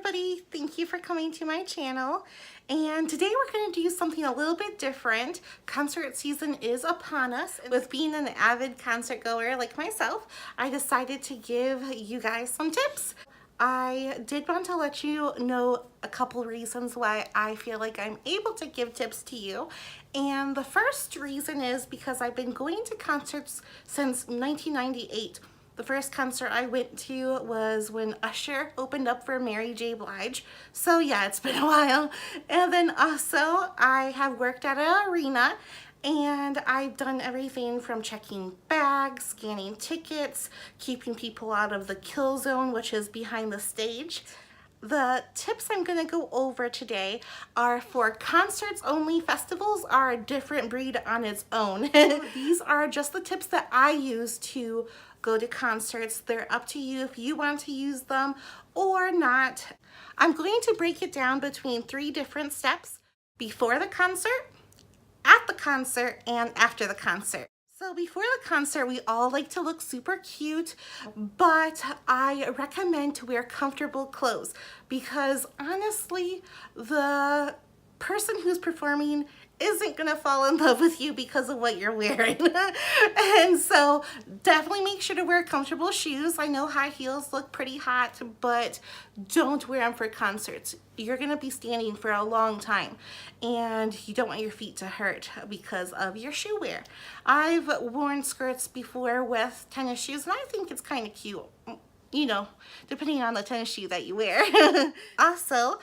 everybody, thank you for coming to my channel. And today we're going to do something a little bit different. Concert season is upon us. With being an avid concert goer like myself, I decided to give you guys some tips. I did want to let you know a couple reasons why I feel like I'm able to give tips to you. And the first reason is because I've been going to concerts since 1998. The first concert I went to was when Usher opened up for Mary J. Blige. So yeah, it's been a while. And then also I have worked at an arena and I've done everything from checking bags, scanning tickets, keeping people out of the kill zone, which is behind the stage. The tips I'm going to go over today are for concerts only. Festivals are a different breed on its own. These are just the tips that I use to go to concerts. They're up to you if you want to use them or not. I'm going to break it down between 3 different steps: before the concert, at the concert, and after the concert. So before the concert, we all like to look super cute, but I recommend to wear comfortable clothes because honestly, the person who's performing isn't gonna fall in love with you because of what you're wearing. And so definitely make sure to wear comfortable shoes. I know high heels look pretty hot, but don't wear them for concerts. You're gonna be standing for a long time and you don't want your feet to hurt because of your shoe wear. I've worn skirts before with tennis shoes and I think it's kind of cute, you know, depending on the tennis shoe that you wear. Also,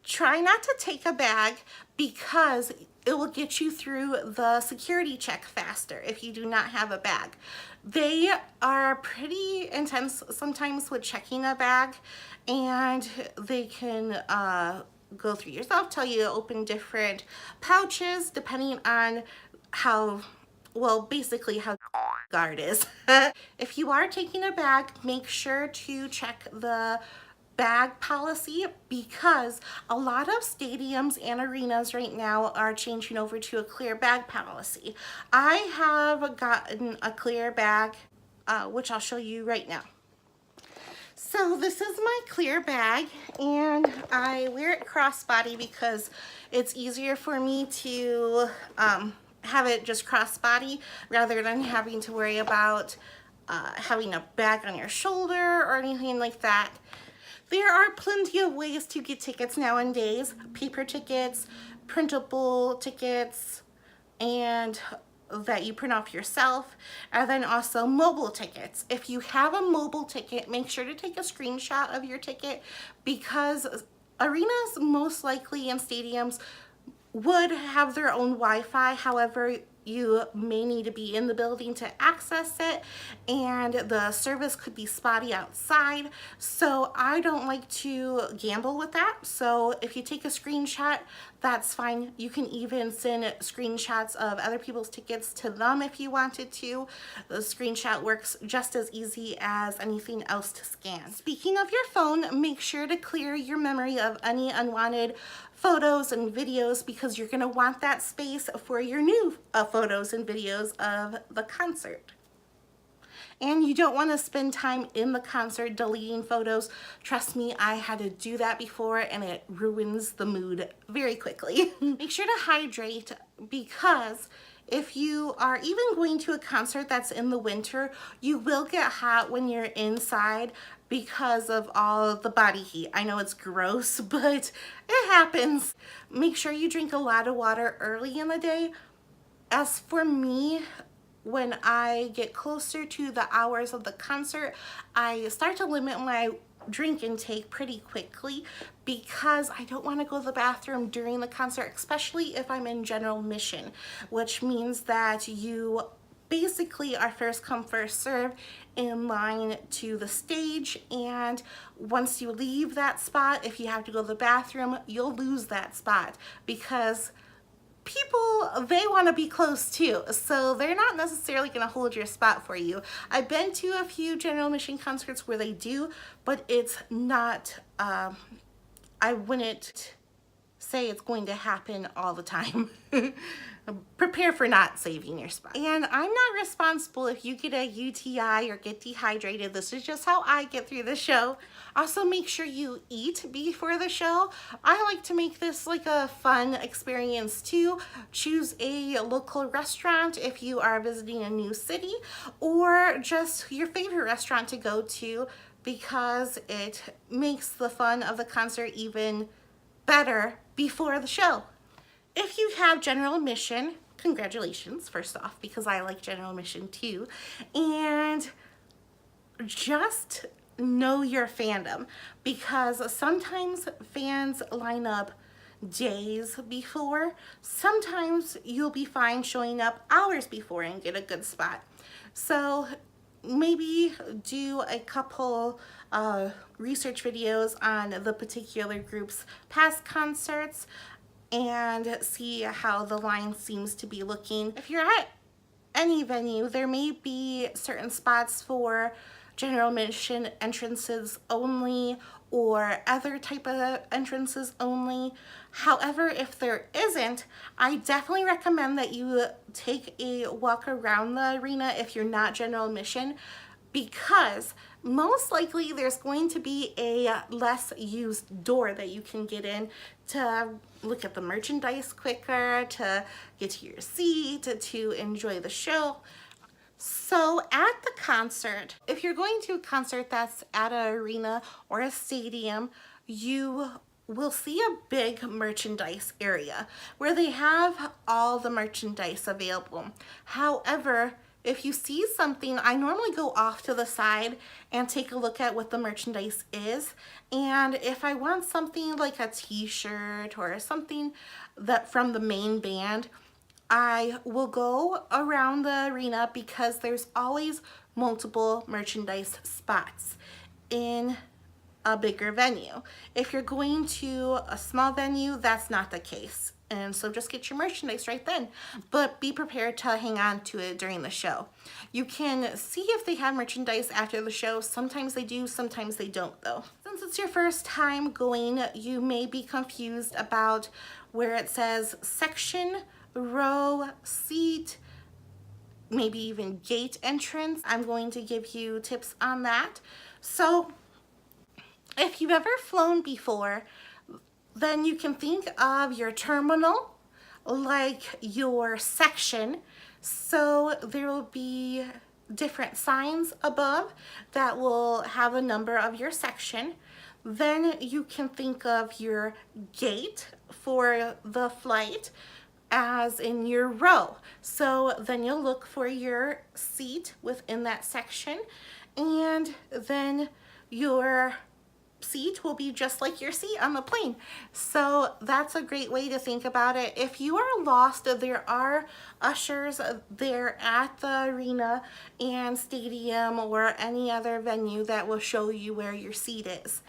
try not to take a bag because it will get you through the security check faster if you do not have a bag. They are pretty intense sometimes with checking a bag, and they can go through yourself, tell you to open different pouches depending on how, well, basically how guard is. If you are taking a bag, make sure to check the bag policy because a lot of stadiums and arenas right now are changing over to a clear bag policy. I have gotten a clear bag, which I'll show you right now. So this is my clear bag and I wear it crossbody because it's easier for me to have it just crossbody rather than having to worry about having a bag on your shoulder or anything like that. There are plenty of ways to get tickets nowadays: paper tickets, printable tickets, and that you print off yourself, and then also mobile tickets. If you have a mobile ticket, make sure to take a screenshot of your ticket because arenas most likely and stadiums would have their own Wi-Fi. However, you may need to be in the building to access it and the service could be spotty outside. So I don't like to gamble with that. So if you take a screenshot, that's fine. You can even send screenshots of other people's tickets to them if you wanted to. The screenshot works just as easy as anything else to scan. Speaking of your phone, make sure to clear your memory of any unwanted photos and videos because you're going to want that space for your new photos and videos of the concert. And you don't want to spend time in the concert deleting photos. Trust me, I had to do that before and it ruins the mood very quickly. Make sure to hydrate because if you are even going to a concert that's in the winter, you will get hot when you're inside because of all the body heat. I know it's gross, but it happens. Make sure you drink a lot of water early in the day. As for me, when I get closer to the hours of the concert, I start to limit my drink intake pretty quickly because I don't want to go to the bathroom during the concert, especially if I'm in general admission, which means that you basically are first come first serve in line to the stage, and once you leave that spot, if you have to go to the bathroom, you'll lose that spot because people, they want to be close too, so they're not necessarily going to hold your spot for you. I've been to a few general admission concerts where they do, but it's not, I wouldn't say it's going to happen all the time. Prepare for not saving your spot. And I'm not responsible if you get a UTI or get dehydrated. This is just how I get through the show. Also, make sure you eat before the show. I like to make this like a fun experience too. Choose a local restaurant if you are visiting a new city, or just your favorite restaurant to go to, because it makes the fun of the concert even better before the show. If you have general admission, congratulations, first off, because I like general admission too. And just know your fandom, because sometimes fans line up days before. Sometimes you'll be fine showing up hours before and get a good spot. So maybe do a couple research videos on the particular group's past concerts and see how the line seems to be looking. If you're at any venue, there may be certain spots for general admission entrances only or other type of entrances only. However, if there isn't, I definitely recommend that you take a walk around the arena if you're not general admission, because most likely there's going to be a less used door that you can get in to look at the merchandise quicker, to get to your seat, to enjoy the show. So at the concert, if you're going to a concert that's at an arena or a stadium, you will see a big merchandise area where they have all the merchandise available. However, if you see something, I normally go off to the side and take a look at what the merchandise is. And if I want something like a t-shirt or something that from the main band, I will go around the arena, because there's always multiple merchandise spots in a bigger venue. If you're going to a small venue, that's not the case. And so just get your merchandise right then, but be prepared to hang on to it during the show. You can see if they have merchandise after the show. Sometimes they do, sometimes they don't though. Since it's your first time going, you may be confused about where it says section, row, seat, maybe even gate entrance. I'm going to give you tips on that. So if you've ever flown before, then you can think of your terminal like your section. So there will be different signs above that will have a number of your section. Then you can think of your gate for the flight as in your row. So then you'll look for your seat within that section, and then your seat will be just like your seat on the plane. So that's a great way to think about it. If you are lost, there are ushers there at the arena and stadium or any other venue that will show you where your seat is.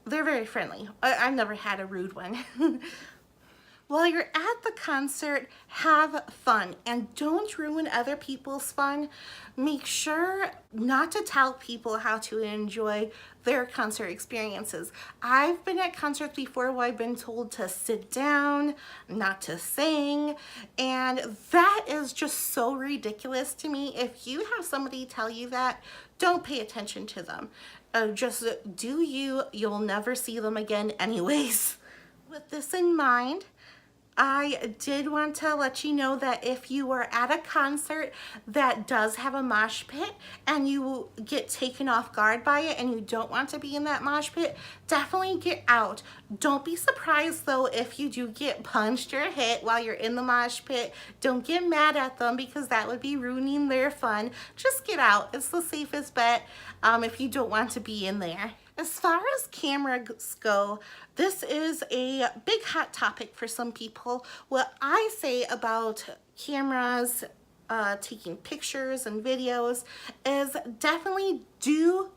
They're very friendly. I've never had a rude one. While you're at the concert, have fun and don't ruin other people's fun. Make sure not to tell people how to enjoy their concert experiences. I've been at concerts before where I've been told to sit down, not to sing, and that is just so ridiculous to me. If you have somebody tell you that, don't pay attention to them. Just do you. You'll never see them again anyways. With this in mind, I did want to let you know that if you are at a concert that does have a mosh pit and you get taken off guard by it and you don't want to be in that mosh pit, definitely get out. Don't be surprised though if you do get punched or hit while you're in the mosh pit. Don't get mad at them, because that would be ruining their fun. Just get out. It's the safest bet if you don't want to be in there. As far as cameras go, this is a big hot topic for some people. What I say about cameras, taking pictures and videos, is definitely do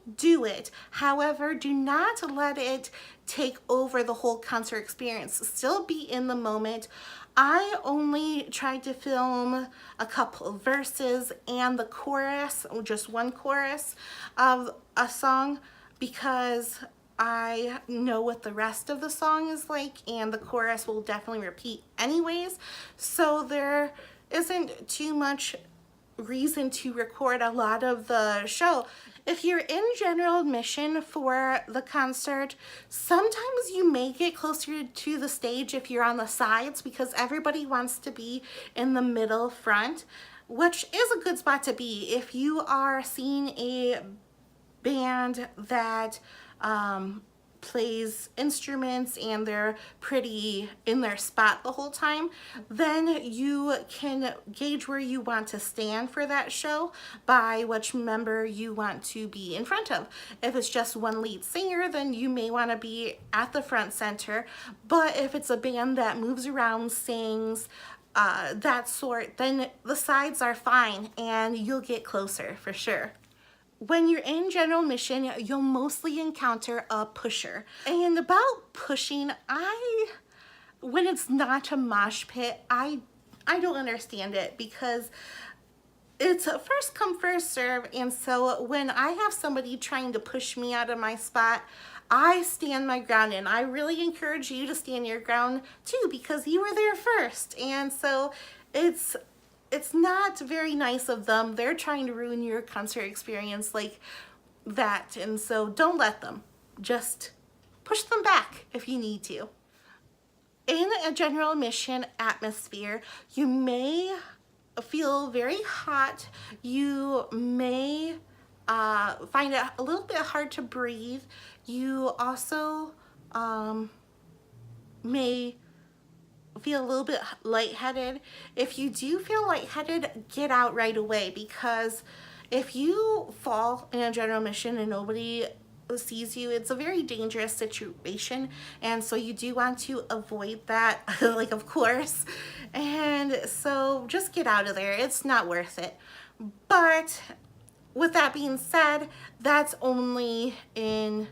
it. However, do not let it take over the whole concert experience. Still be in the moment. I only tried to film a couple of verses and the chorus, just one chorus of a song, because I know what the rest of the song is like, and the chorus will definitely repeat anyways, so there isn't too much reason to record a lot of the show. If you're in general admission for the concert, sometimes you may get closer to the stage if you're on the sides, because everybody wants to be in the middle front, which is a good spot to be if you are seeing a band that plays instruments and they're pretty in their spot the whole time. Then you can gauge where you want to stand for that show by which member you want to be in front of. If it's just one lead singer, then you may want to be at the front center, but if it's a band that moves around, sings, that sort, then the sides are fine and you'll get closer for sure. When you're in general admission, you'll mostly encounter a pusher. And about pushing, when it's not a mosh pit, I don't understand it, because it's a first come first serve, and so when I have somebody trying to push me out of my spot, I stand my ground, and I really encourage you to stand your ground too, because you were there first. And so it's not very nice of them. They're trying to ruin your concert experience like that, and so don't let them. Just push them back if you need to. In a general admission atmosphere, you may feel very hot. You may find it a little bit hard to breathe. You also may feel a little bit lightheaded. If you do feel lightheaded, get out right away, because if you fall in a general admission and nobody sees you, it's a very dangerous situation, and so you do want to avoid that, like, of course. And so just get out of there. It's not worth it. But with that being said, that's only in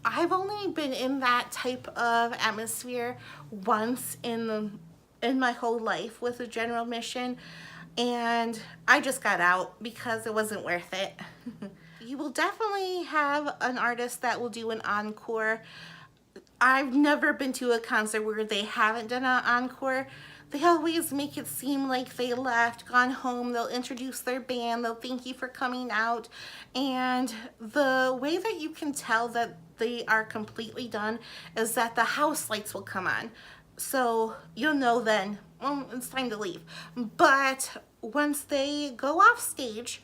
I've only been in that type of atmosphere once in my whole life with a general admission, and I just got out because it wasn't worth it. You will definitely have an artist that will do an encore. I've never been to a concert where they haven't done an encore. They always make it seem like they left, gone home, they'll introduce their band, they'll thank you for coming out, and the way that you can tell that they are completely done is that the house lights will come on. So you'll know then, well, it's time to leave. But once they go off stage,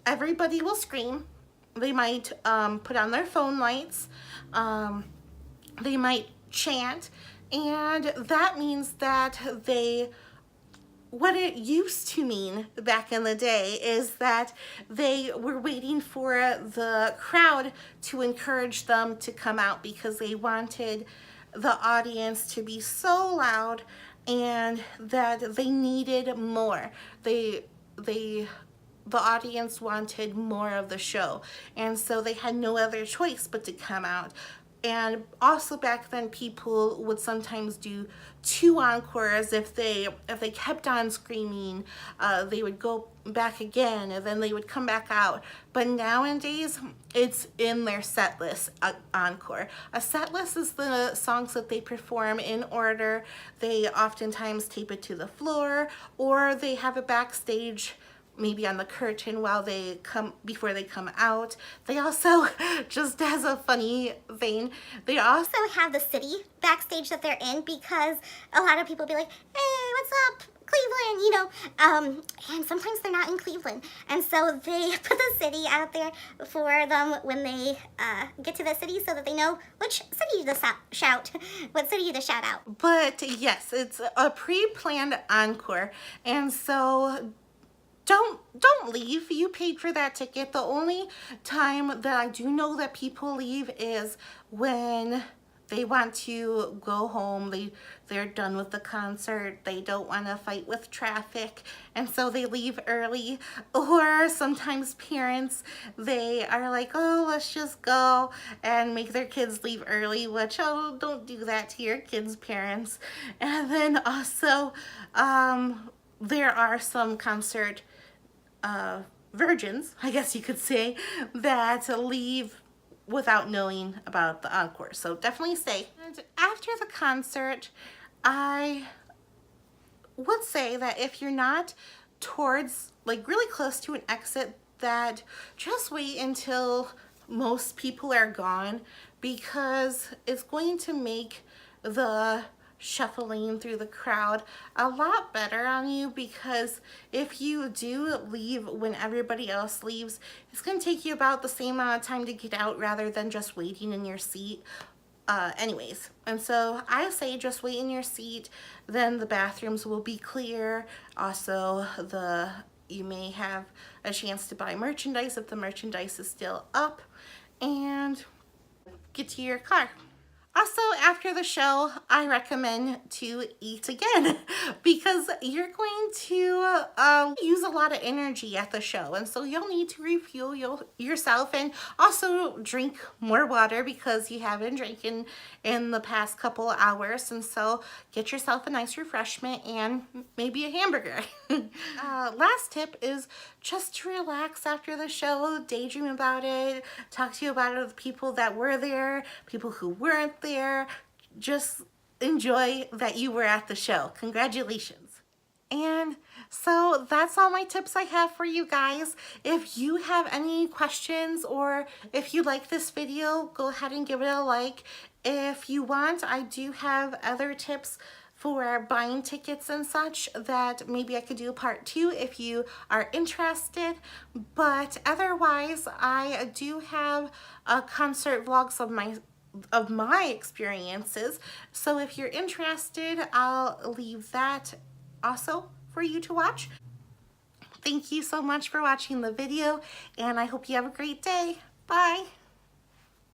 everybody will scream. They might put on their phone lights. They might chant. And that means that what it used to mean back in the day is that they were waiting for the crowd to encourage them to come out, because they wanted the audience to be so loud and that they needed more. The audience wanted more of the show, and so they had no other choice but to come out. And also back then, people would sometimes do 2 encores. If they kept on screaming, they would go back again, and then they would come back out. But nowadays, it's in their set list, encore. A set list is the songs that they perform in order. They oftentimes tape it to the floor, or they have it backstage, maybe on the curtain before they come out. They also, just as a funny thing, they also have the city backstage that they're in, because a lot of people be like, hey, what's up, Cleveland, you know, and sometimes they're not in Cleveland, and so they put the city out there for them when they get to the city, so that they know which city to shout, what city to shout out. But yes, it's a pre-planned encore, and so don't leave. You paid for that ticket. The only time that I do know that people leave is when they want to go home. They're done with the concert. They don't want to fight with traffic, and so they leave early. Or sometimes parents, they are like, oh, let's just go, and make their kids leave early, which, oh, don't do that to your kids' parents. And then also, there are some concert virgins, I guess you could say, that leave without knowing about the encore. So definitely stay. And after the concert, I would say that if you're not towards, like really close to an exit, that just wait until most people are gone, because it's going to make the shuffling through the crowd a lot better on you, because if you do leave when everybody else leaves, it's going to take you about the same amount of time to get out rather than just waiting in your seat. Anyways, and so I say just wait in your seat, then the bathrooms will be clear. Also, you may have a chance to buy merchandise if the merchandise is still up, and get to your car. Also, after the show, I recommend to eat again because you're going to use a lot of energy at the show, and so you'll need to refuel yourself, and also drink more water because you haven't drinking in the past couple of hours, and so get yourself a nice refreshment and maybe a hamburger. Last tip is just to relax after the show, daydream about it, talk to you about it with people that were there, people who weren't there. Just enjoy that you were at the show. Congratulations. And so that's all my tips I have for you guys. If you have any questions, or if you like this video, go ahead and give it a like. If you want, I do have other tips for buying tickets and such that maybe I could do a part 2 if you are interested. But otherwise, I do have concert vlogs of my experiences, so if you're interested, I'll leave that also for you to watch. Thank you so much for watching the video, and I hope you have a great day. Bye.